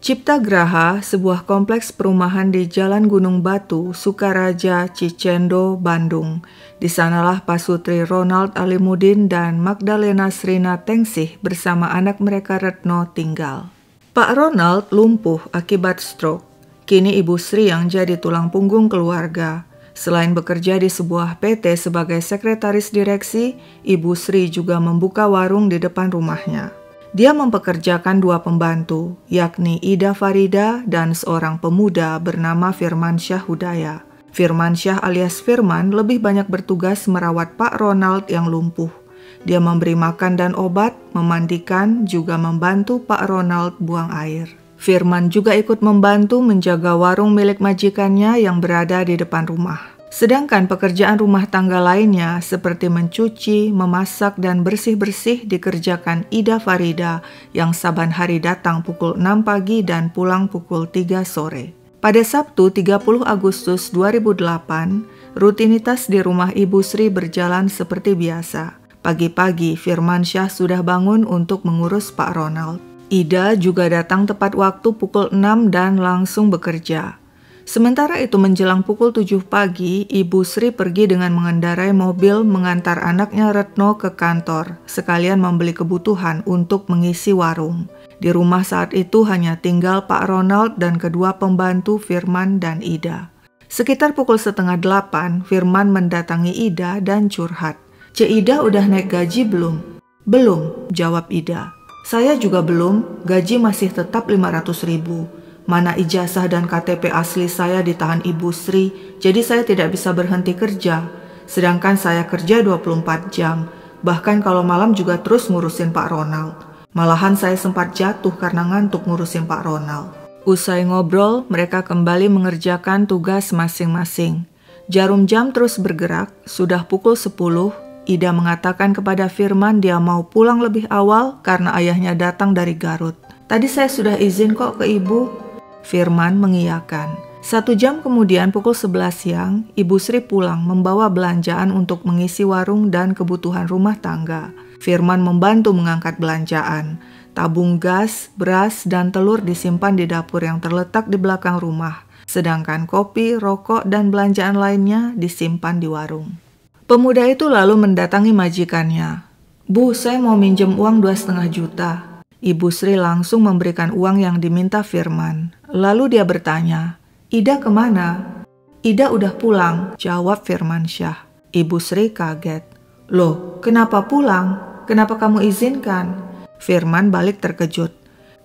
Ciptagraha, sebuah kompleks perumahan di Jalan Gunung Batu, Sukaraja, Cicendo, Bandung. Di sanalah Pasutri Ronald Alimudin dan Magdalena Srina Tengsih bersama anak mereka Retno tinggal. Pak Ronald lumpuh akibat stroke. Kini Ibu Sri yang jadi tulang punggung keluarga. Selain bekerja di sebuah PT sebagai sekretaris direksi, Ibu Sri juga membuka warung di depan rumahnya. Dia mempekerjakan 2 pembantu, yakni Ida Farida dan seorang pemuda bernama Firmansyah Hudaya. Firmansyah alias Firman lebih banyak bertugas merawat Pak Ronald yang lumpuh. Dia memberi makan dan obat, memandikan, juga membantu Pak Ronald buang air. Firman juga ikut membantu menjaga warung milik majikannya yang berada di depan rumah. Sedangkan pekerjaan rumah tangga lainnya seperti mencuci, memasak, dan bersih-bersih dikerjakan Ida Farida yang saban hari datang pukul 6 pagi dan pulang pukul 3 sore. Pada Sabtu 30 Agustus 2008, rutinitas di rumah Ibu Sri berjalan seperti biasa. Pagi-pagi Firmansyah sudah bangun untuk mengurus Pak Ronald. Ida juga datang tepat waktu pukul 6 dan langsung bekerja. Sementara itu menjelang pukul 7 pagi, Ibu Sri pergi dengan mengendarai mobil mengantar anaknya Retno ke kantor, sekalian membeli kebutuhan untuk mengisi warung. Di rumah saat itu hanya tinggal Pak Ronald dan kedua pembantu Firman dan Ida. Sekitar pukul 7:30, Firman mendatangi Ida dan curhat. "Cik Ida udah naik gaji belum?" "Belum," jawab Ida. "Saya juga belum, gaji masih tetap 500.000. Mana ijazah dan KTP asli saya ditahan Ibu Sri, jadi saya tidak bisa berhenti kerja. Sedangkan saya kerja 24 jam, bahkan kalau malam juga terus ngurusin Pak Ronald. Malahan saya sempat jatuh karena ngantuk ngurusin Pak Ronald." Usai ngobrol, mereka kembali mengerjakan tugas masing-masing. Jarum jam terus bergerak, sudah pukul 10, Ida mengatakan kepada Firman dia mau pulang lebih awal karena ayahnya datang dari Garut. "Tadi saya sudah izin kok ke Ibu." Firman mengiyakan. 1 jam kemudian pukul 11 siang, Ibu Sri pulang membawa belanjaan untuk mengisi warung dan kebutuhan rumah tangga. Firman membantu mengangkat belanjaan. Tabung gas, beras, dan telur disimpan di dapur yang terletak di belakang rumah. Sedangkan kopi, rokok, dan belanjaan lainnya disimpan di warung. Pemuda itu lalu mendatangi majikannya. "Bu, saya mau minjem uang 2,5 juta. Ibu Sri langsung memberikan uang yang diminta Firman. Lalu dia bertanya, "Ida kemana?" "Ida udah pulang," jawab Firmansyah. Ibu Sri kaget. "Loh, kenapa pulang? Kenapa kamu izinkan?" Firman balik terkejut.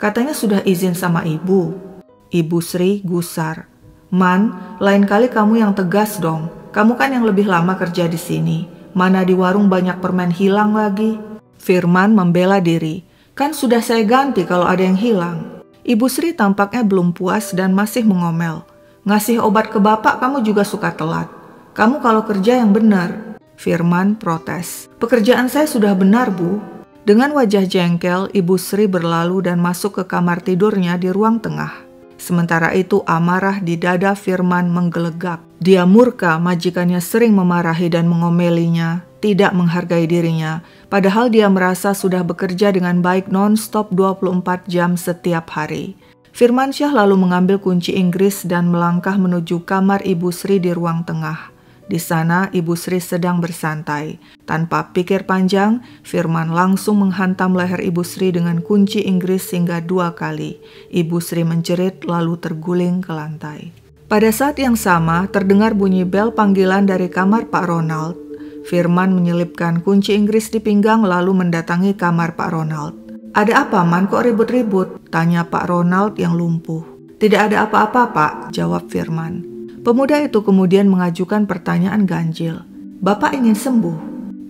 "Katanya sudah izin sama ibu." Ibu Sri gusar. "Man, lain kali kamu yang tegas dong. Kamu kan yang lebih lama kerja di sini. Mana di warung banyak permen hilang lagi." Firman membela diri. "Kan sudah saya ganti kalau ada yang hilang." Ibu Sri tampaknya belum puas dan masih mengomel. "Ngasih obat ke bapak kamu juga suka telat. Kamu kalau kerja yang benar." Firman protes. "Pekerjaan saya sudah benar, Bu." Dengan wajah jengkel, Ibu Sri berlalu dan masuk ke kamar tidurnya di ruang tengah. Sementara itu amarah di dada Firman menggelegak. Dia murka majikannya sering memarahi dan mengomelinya, tidak menghargai dirinya, padahal dia merasa sudah bekerja dengan baik non-stop 24 jam setiap hari. Firmansyah lalu mengambil kunci Inggris dan melangkah menuju kamar Ibu Sri di ruang tengah. Di sana Ibu Sri sedang bersantai. Tanpa pikir panjang, Firman langsung menghantam leher Ibu Sri dengan kunci Inggris hingga 2 kali. Ibu Sri menjerit lalu terguling ke lantai. Pada saat yang sama, terdengar bunyi bel panggilan dari kamar Pak Ronald. Firman menyelipkan kunci Inggris di pinggang lalu mendatangi kamar Pak Ronald. "Ada apa, Man? Kok ribut-ribut?" tanya Pak Ronald yang lumpuh. "Tidak ada apa-apa, Pak," jawab Firman. Pemuda itu kemudian mengajukan pertanyaan ganjil. "Bapak ingin sembuh?"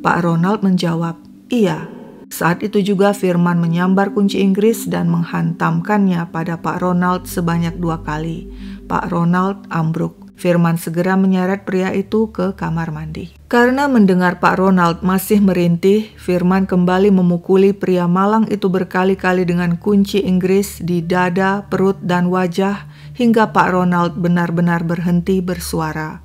Pak Ronald menjawab, "Iya." Saat itu juga Firman menyambar kunci Inggris dan menghantamkannya pada Pak Ronald sebanyak 2 kali. Pak Ronald ambruk. Firman segera menyeret pria itu ke kamar mandi. Karena mendengar Pak Ronald masih merintih, Firman kembali memukuli pria malang itu berkali-kali dengan kunci Inggris di dada, perut, dan wajah hingga Pak Ronald benar-benar berhenti bersuara.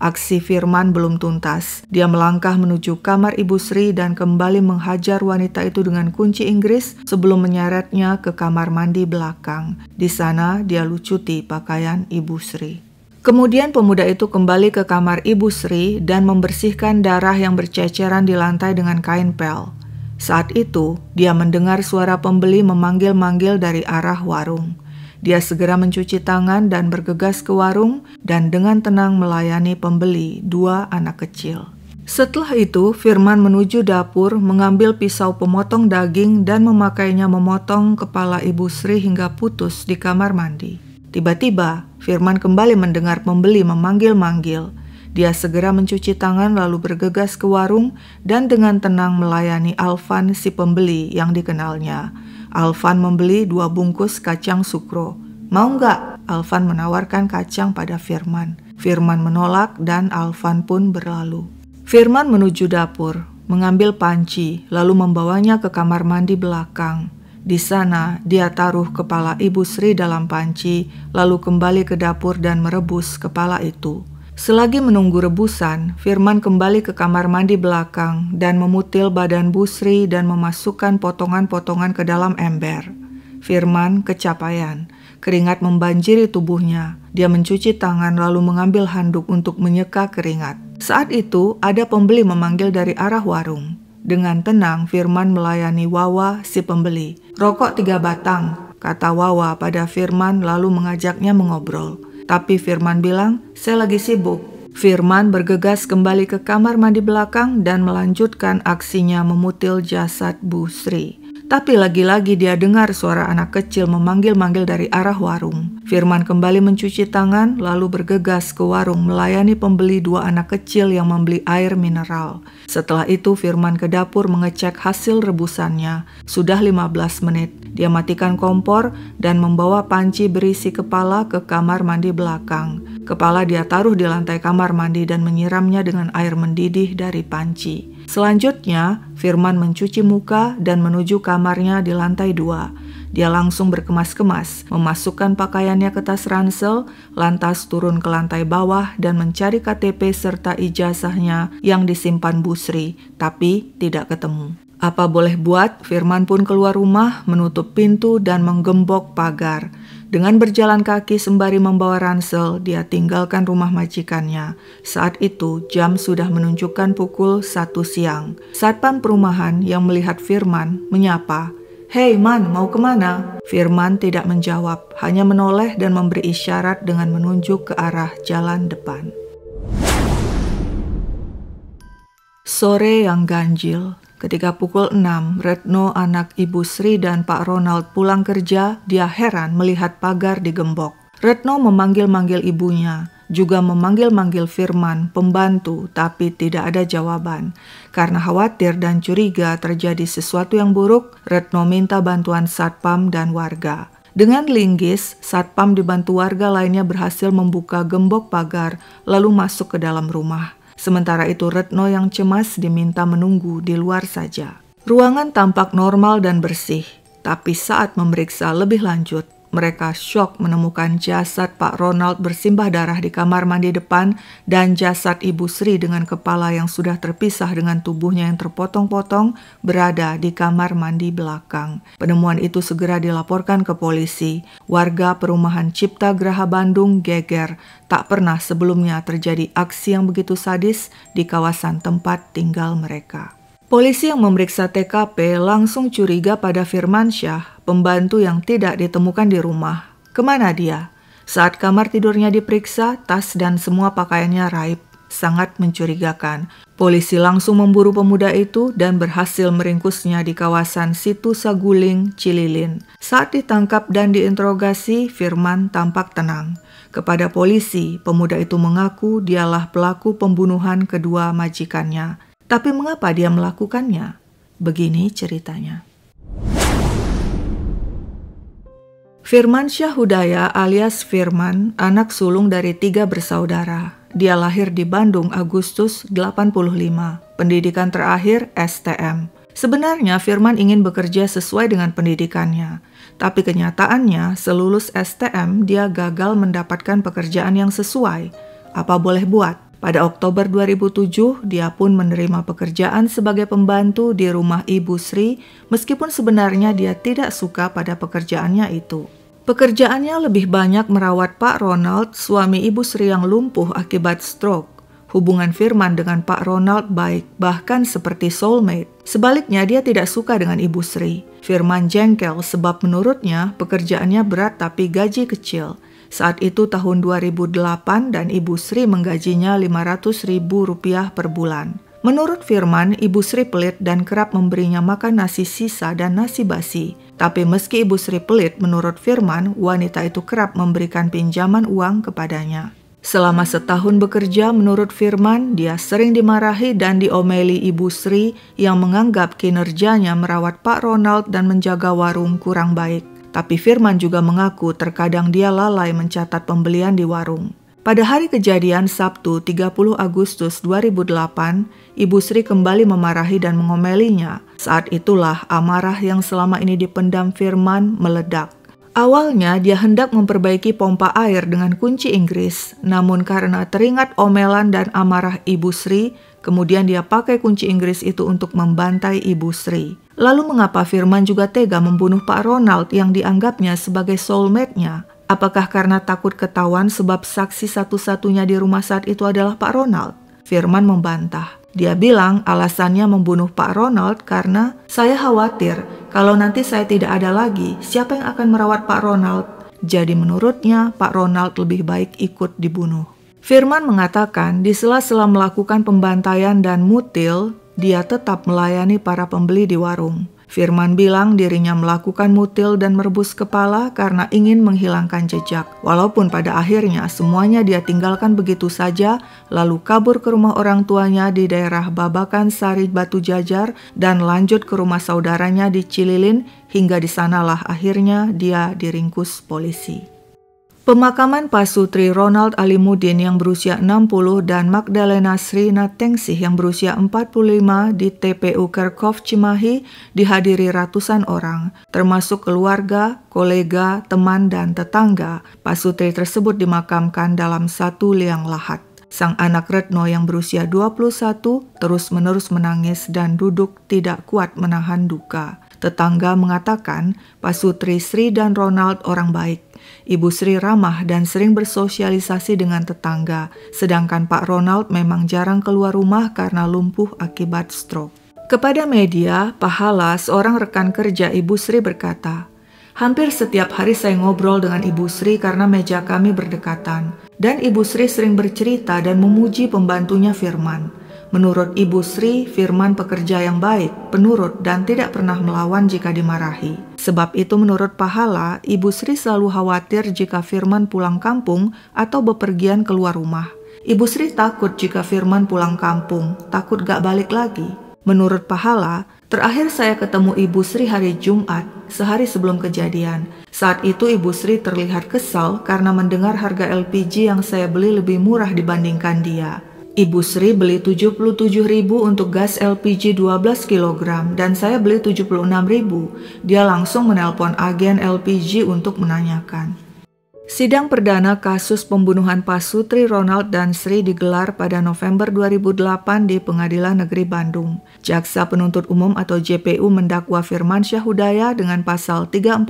aksi Firman belum tuntas. Dia melangkah menuju kamar Ibu Sri dan kembali menghajar wanita itu dengan kunci Inggris sebelum menyeretnya ke kamar mandi belakang. Di sana dia lucuti pakaian Ibu Sri. Kemudian pemuda itu kembali ke kamar Ibu Sri dan membersihkan darah yang berceceran di lantai dengan kain pel. Saat itu, dia mendengar suara pembeli memanggil-manggil dari arah warung. Dia segera mencuci tangan dan bergegas ke warung dan dengan tenang melayani pembeli, 2 anak kecil. Setelah itu, Firman menuju dapur, mengambil pisau pemotong daging dan memakainya memotong kepala Ibu Sri hingga putus di kamar mandi. Tiba-tiba, Firman kembali mendengar pembeli memanggil-manggil. Dia segera mencuci tangan lalu bergegas ke warung dan dengan tenang melayani Alvan si pembeli yang dikenalnya. Alvan membeli 2 bungkus kacang sukro. "Mau nggak?" Alvan menawarkan kacang pada Firman. Firman menolak dan Alvan pun berlalu. Firman menuju dapur, mengambil panci, lalu membawanya ke kamar mandi belakang. Di sana, dia taruh kepala Ibu Sri dalam panci, lalu kembali ke dapur dan merebus kepala itu. Selagi menunggu rebusan, Firman kembali ke kamar mandi belakang dan memutil badan Bu Sri dan memasukkan potongan-potongan ke dalam ember. Firman kecapaian. Keringat membanjiri tubuhnya. Dia mencuci tangan lalu mengambil handuk untuk menyeka keringat. Saat itu, ada pembeli memanggil dari arah warung. Dengan tenang, Firman melayani Wawa si pembeli. "Rokok 3 batang," kata Wawa pada Firman lalu mengajaknya mengobrol. Tapi Firman bilang, "Saya lagi sibuk." Firman bergegas kembali ke kamar mandi belakang dan melanjutkan aksinya memutil jasad Bu Sri. Tapi lagi-lagi dia dengar suara anak kecil memanggil-manggil dari arah warung. Firman kembali mencuci tangan lalu bergegas ke warung melayani pembeli 2 anak kecil yang membeli air mineral. Setelah itu Firman ke dapur mengecek hasil rebusannya. Sudah 15 menit. Dia matikan kompor dan membawa panci berisi kepala ke kamar mandi belakang. Kepala dia taruh di lantai kamar mandi dan menyiramnya dengan air mendidih dari panci. Selanjutnya, Firman mencuci muka dan menuju kamarnya di lantai 2. Dia langsung berkemas-kemas, memasukkan pakaiannya ke tas ransel, lantas turun ke lantai bawah dan mencari KTP serta ijazahnya yang disimpan Bu Sri, tapi tidak ketemu. Apa boleh buat, Firman pun keluar rumah, menutup pintu dan menggembok pagar. Dengan berjalan kaki sembari membawa ransel, dia tinggalkan rumah majikannya. Saat itu, jam sudah menunjukkan pukul 1 siang. Satpam perumahan yang melihat Firman menyapa, "Hei Man, mau kemana?" Firman tidak menjawab, hanya menoleh dan memberi isyarat dengan menunjuk ke arah jalan depan. Sore yang ganjil. Ketika pukul 6, Retno anak Ibu Sri dan Pak Ronald pulang kerja, dia heran melihat pagar digembok. Retno memanggil-manggil ibunya, juga memanggil-manggil Firman, pembantu, tapi tidak ada jawaban. Karena khawatir dan curiga terjadi sesuatu yang buruk, Retno minta bantuan Satpam dan warga. Dengan linggis, Satpam dibantu warga lainnya berhasil membuka gembok pagar, lalu masuk ke dalam rumah. Sementara itu Retno yang cemas diminta menunggu di luar saja. Ruangan tampak normal dan bersih, tapi saat memeriksa lebih lanjut, mereka syok menemukan jasad Pak Ronald bersimbah darah di kamar mandi depan dan jasad Ibu Sri dengan kepala yang sudah terpisah dengan tubuhnya yang terpotong-potong berada di kamar mandi belakang. Penemuan itu segera dilaporkan ke polisi. Warga perumahan Cipta Graha Bandung geger. Tak pernah sebelumnya terjadi aksi yang begitu sadis di kawasan tempat tinggal mereka. Polisi yang memeriksa TKP langsung curiga pada Firmansyah, pembantu yang tidak ditemukan di rumah. Kemana dia? Saat kamar tidurnya diperiksa, tas dan semua pakaiannya raib. Sangat mencurigakan. Polisi langsung memburu pemuda itu dan berhasil meringkusnya di kawasan Situ Saguling, Cililin. Saat ditangkap dan diinterogasi, Firman tampak tenang. Kepada polisi, pemuda itu mengaku dialah pelaku pembunuhan kedua majikannya. Tapi mengapa dia melakukannya? Begini ceritanya. Firmansyah Hudaya alias Firman, anak sulung dari 3 bersaudara. Dia lahir di Bandung Agustus 85. Pendidikan terakhir STM. Sebenarnya Firman ingin bekerja sesuai dengan pendidikannya. Tapi kenyataannya selulus STM dia gagal mendapatkan pekerjaan yang sesuai. Apa boleh buat? Pada Oktober 2007, dia pun menerima pekerjaan sebagai pembantu di rumah Ibu Sri, meskipun sebenarnya dia tidak suka pada pekerjaannya itu. Pekerjaannya lebih banyak merawat Pak Ronald, suami Ibu Sri yang lumpuh akibat stroke. Hubungan Firman dengan Pak Ronald baik, bahkan seperti soulmate. Sebaliknya, dia tidak suka dengan Ibu Sri. Firman jengkel sebab menurutnya pekerjaannya berat tapi gaji kecil. Saat itu tahun 2008 dan Ibu Sri menggajinya Rp500.000 per bulan. Menurut Firman, Ibu Sri pelit dan kerap memberinya makan nasi sisa dan nasi basi. Tapi meski Ibu Sri pelit, menurut Firman, wanita itu kerap memberikan pinjaman uang kepadanya. Selama setahun bekerja, menurut Firman, dia sering dimarahi dan diomeli Ibu Sri yang menganggap kinerjanya merawat Pak Ronald dan menjaga warung kurang baik. Tapi Firman juga mengaku terkadang dia lalai mencatat pembelian di warung. Pada hari kejadian Sabtu 30 Agustus 2008, Ibu Sri kembali memarahi dan mengomelinya. Saat itulah amarah yang selama ini dipendam Firman meledak. Awalnya dia hendak memperbaiki pompa air dengan kunci Inggris, namun karena teringat omelan dan amarah Ibu Sri, kemudian dia pakai kunci Inggris itu untuk membantai Ibu Sri. Lalu mengapa Firman juga tega membunuh Pak Ronald yang dianggapnya sebagai soulmate-nya? Apakah karena takut ketahuan sebab saksi satu-satunya di rumah saat itu adalah Pak Ronald? Firman membantah. Dia bilang alasannya membunuh Pak Ronald karena saya khawatir kalau nanti saya tidak ada lagi, siapa yang akan merawat Pak Ronald? Jadi menurutnya Pak Ronald lebih baik ikut dibunuh. Firman mengatakan di sela-sela melakukan pembantaian dan mutil, dia tetap melayani para pembeli di warung. Firman bilang dirinya melakukan mutil dan merebus kepala karena ingin menghilangkan jejak. Walaupun pada akhirnya semuanya dia tinggalkan begitu saja, lalu kabur ke rumah orang tuanya di daerah Babakan Sari Batu Jajar dan lanjut ke rumah saudaranya di Cililin, hingga di sanalah akhirnya dia diringkus polisi. Pemakaman Pasutri Ronald Alimuddin yang berusia 60 dan Magdalena Srina Tengsih yang berusia 45 di TPU Kerkhoff Cimahi dihadiri ratusan orang, termasuk keluarga, kolega, teman, dan tetangga. Pasutri tersebut dimakamkan dalam satu liang lahat. Sang anak Retno yang berusia 21 terus-menerus menangis dan duduk tidak kuat menahan duka. Tetangga mengatakan Pasutri, Sri, dan Ronald orang baik. Ibu Sri ramah dan sering bersosialisasi dengan tetangga, sedangkan Pak Ronald memang jarang keluar rumah karena lumpuh akibat stroke. Kepada media, Pahala, seorang rekan kerja Ibu Sri berkata, hampir setiap hari saya ngobrol dengan Ibu Sri karena meja kami berdekatan, dan Ibu Sri sering bercerita dan memuji pembantunya Firman. Menurut Ibu Sri, Firman pekerja yang baik, penurut, dan tidak pernah melawan jika dimarahi. Sebab itu menurut Pahala, Ibu Sri selalu khawatir jika Firman pulang kampung atau bepergian keluar rumah. Ibu Sri takut jika Firman pulang kampung, takut gak balik lagi. Menurut Pahala, terakhir saya ketemu Ibu Sri hari Jumat, sehari sebelum kejadian. Saat itu Ibu Sri terlihat kesal karena mendengar harga LPG yang saya beli lebih murah dibandingkan dia. Ibu Sri beli 77.000 untuk gas LPG 12 kg dan saya beli 76.000. Dia langsung menelpon agen LPG untuk menanyakan. Sidang perdana kasus pembunuhan Pasutri Ronald dan Sri digelar pada November 2008 di Pengadilan Negeri Bandung. Jaksa Penuntut Umum atau JPU mendakwa Firman Syahudaya dengan pasal 340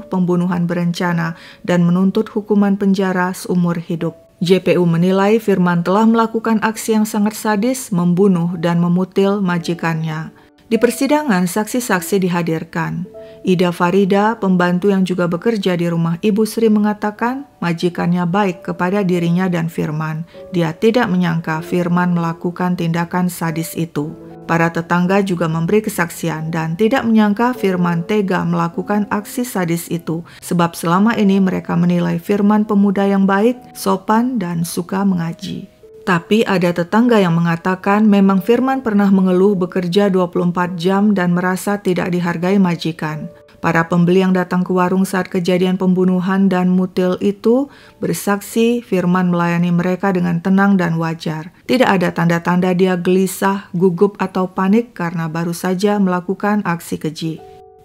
pembunuhan berencana dan menuntut hukuman penjara seumur hidup. JPU menilai Firman telah melakukan aksi yang sangat sadis, membunuh dan memutil majikannya. Di persidangan, saksi-saksi dihadirkan. Ida Farida, pembantu yang juga bekerja di rumah Ibu Sri, mengatakan majikannya baik kepada dirinya dan Firman. Dia tidak menyangka Firman melakukan tindakan sadis itu. Para tetangga juga memberi kesaksian dan tidak menyangka Firman tega melakukan aksi sadis itu, sebab selama ini mereka menilai Firman pemuda yang baik, sopan, dan suka mengaji. Tapi ada tetangga yang mengatakan memang Firman pernah mengeluh bekerja 24 jam dan merasa tidak dihargai majikan. Para pembeli yang datang ke warung saat kejadian pembunuhan dan mutil itu bersaksi Firman melayani mereka dengan tenang dan wajar. Tidak ada tanda-tanda dia gelisah, gugup, atau panik karena baru saja melakukan aksi keji.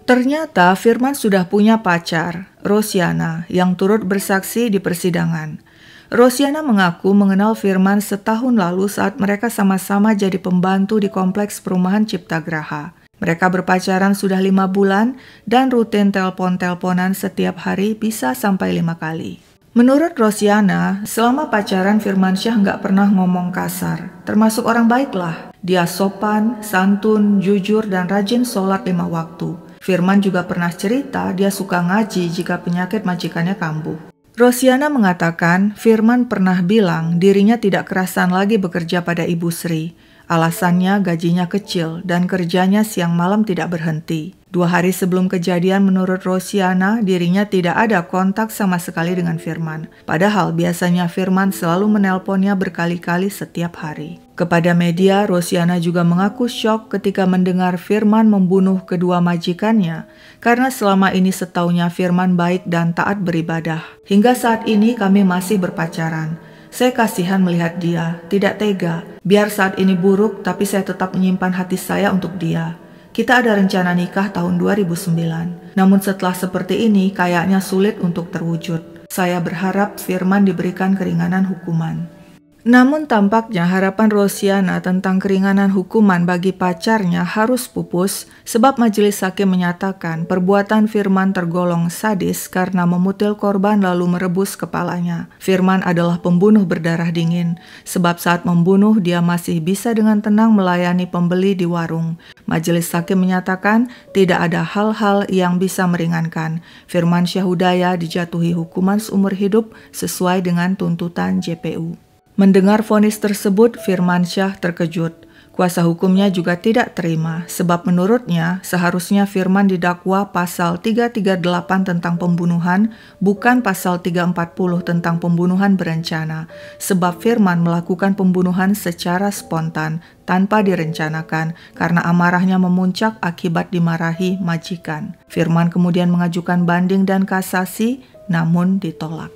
Ternyata Firman sudah punya pacar, Rosiana, yang turut bersaksi di persidangan. Rosiana mengaku mengenal Firman setahun lalu saat mereka sama-sama jadi pembantu di kompleks perumahan Ciptagraha. Mereka berpacaran sudah 5 bulan dan rutin telepon-teleponan setiap hari bisa sampai 5 kali. Menurut Rosiana, selama pacaran Firmansyah nggak pernah ngomong kasar, termasuk orang baik lah. Dia sopan, santun, jujur, dan rajin sholat 5 waktu. Firman juga pernah cerita dia suka ngaji jika penyakit majikannya kambuh. Rosiana mengatakan Firman pernah bilang dirinya tidak kerasan lagi bekerja pada Ibu Sri. Alasannya gajinya kecil dan kerjanya siang malam tidak berhenti. 2 hari sebelum kejadian menurut Rosiana dirinya tidak ada kontak sama sekali dengan Firman. Padahal biasanya Firman selalu menelponnya berkali-kali setiap hari. Kepada media, Rosiana juga mengaku syok ketika mendengar Firman membunuh kedua majikannya karena selama ini setaunya Firman baik dan taat beribadah. Hingga saat ini kami masih berpacaran. Saya kasihan melihat dia, tidak tega. Biar saat ini buruk, tapi saya tetap menyimpan hati saya untuk dia. Kita ada rencana nikah tahun 2009. Namun setelah seperti ini, kayaknya sulit untuk terwujud. Saya berharap Firman diberikan keringanan hukuman. Namun tampaknya harapan Rosiana tentang keringanan hukuman bagi pacarnya harus pupus sebab majelis hakim menyatakan perbuatan Firman tergolong sadis karena memutil korban lalu merebus kepalanya. Firman adalah pembunuh berdarah dingin sebab saat membunuh dia masih bisa dengan tenang melayani pembeli di warung. Majelis hakim menyatakan tidak ada hal-hal yang bisa meringankan. Firmansyah Hudaya dijatuhi hukuman seumur hidup sesuai dengan tuntutan JPU. Mendengar vonis tersebut, Firmansyah terkejut. Kuasa hukumnya juga tidak terima, sebab menurutnya seharusnya Firman didakwa pasal 338 tentang pembunuhan, bukan pasal 340 tentang pembunuhan berencana, sebab Firman melakukan pembunuhan secara spontan, tanpa direncanakan, karena amarahnya memuncak akibat dimarahi majikan. Firman kemudian mengajukan banding dan kasasi, namun ditolak.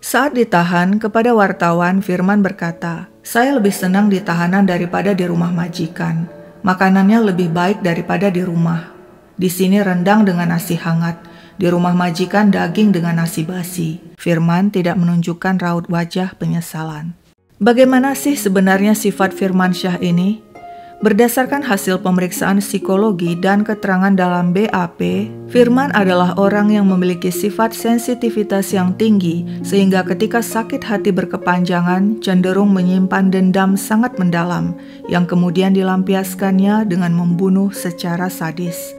Saat ditahan, kepada wartawan Firman berkata, "Saya lebih senang di tahanan daripada di rumah majikan. Makanannya lebih baik daripada di rumah. Di sini rendang dengan nasi hangat, di rumah majikan daging dengan nasi basi." Firman tidak menunjukkan raut wajah penyesalan. Bagaimana sih sebenarnya sifat Firmansyah ini? Berdasarkan hasil pemeriksaan psikologi dan keterangan dalam BAP, Firman adalah orang yang memiliki sifat sensitivitas yang tinggi sehingga ketika sakit hati berkepanjangan cenderung menyimpan dendam sangat mendalam yang kemudian dilampiaskannya dengan membunuh secara sadis.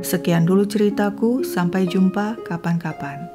Sekian dulu ceritaku, sampai jumpa kapan-kapan.